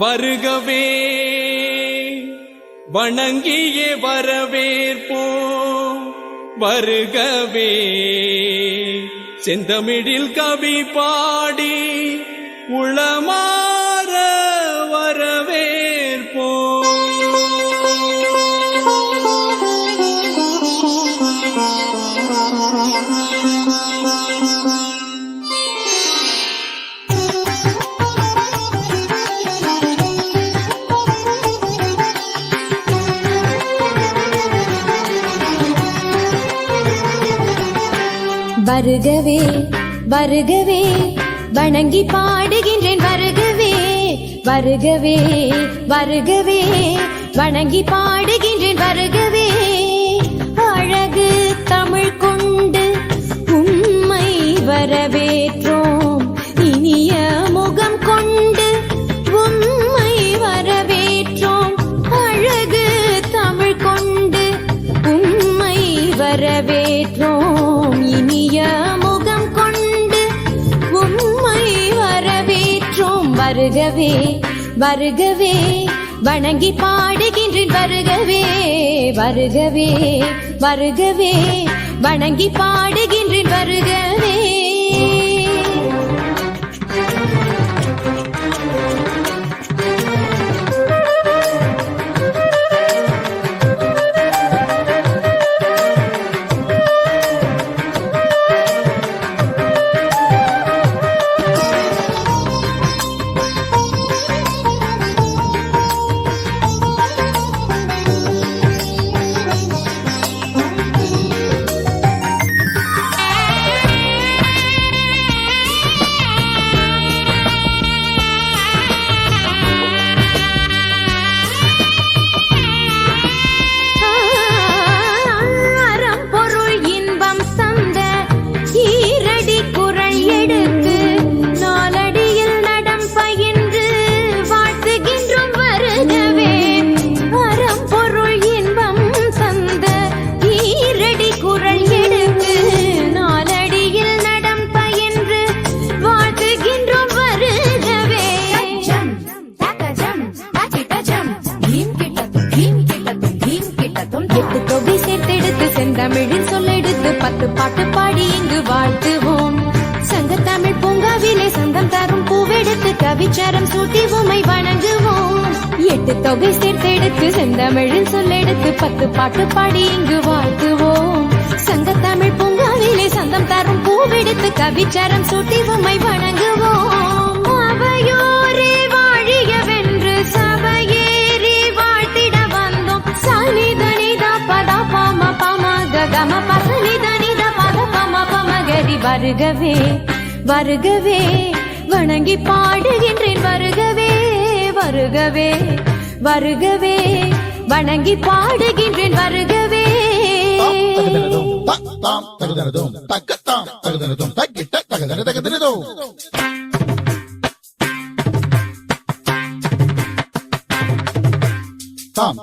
வருகவே வணங்கியே வரவேற்போம். வருகவே செந்தமிழில் கவி பாடி உளமாற வரவேற்போம். வருகவே வருகவே வணங்கி பாடுகின்றேன். வருகவே வருகவே வருகவே வணங்கி பாடுகின்றேன். வருகவே அழகு தமிழ் கொண்டு உம்மை வரவேற்றோம். இனிய முகம் கொண்டு உம்மை வரவேற்றோம். அழகு தமிழ் கொண்டு உம்மை வரவேற்றோம். இனிய முகம் கொண்டு உம்மை வரவேற்றோம். வருகவே வருகவே வணங்கி பாடுகின்றேன். வருகவே வருகவே வருகவே வணங்கி பாடுகின்றேன். வருகவே தமிழில் சொல்லெடுத்து 10 பாட்டு பாடி இங்கு வாழ்த்துவோம். சங்கத்தமிழ் பூங்காவிலே சந்தம் தரும் பூவெடுத்து கவிச்சாரம் சூட்டி உம்மை வணங்குவோம். 8 தொகை சேர்த்தெடுத்து செந்தமிழில் சொல்லெடுத்து 10 பாட்டு பாடி இங்கு வாழ்த்துவோம். சங்கத்தமிழ் பூங்காவிலே சந்தம் தரும் பூவெடுத்து கவிச்சாரம் சூட்டி உம்மை வணங்குவோம். அவையோரே வாழியவென்று சபையேறி வாழ்த்திட வந்தோம். சனிதனிதா பதா பாம கம பசனி தனித பத பம பமகரி. வருகவே வருகவே வணங்கி பாடுகின்றேன். வருகவே வருகவே வருகவே வணங்கி பாடுகின்றேன். வருகவே தாம்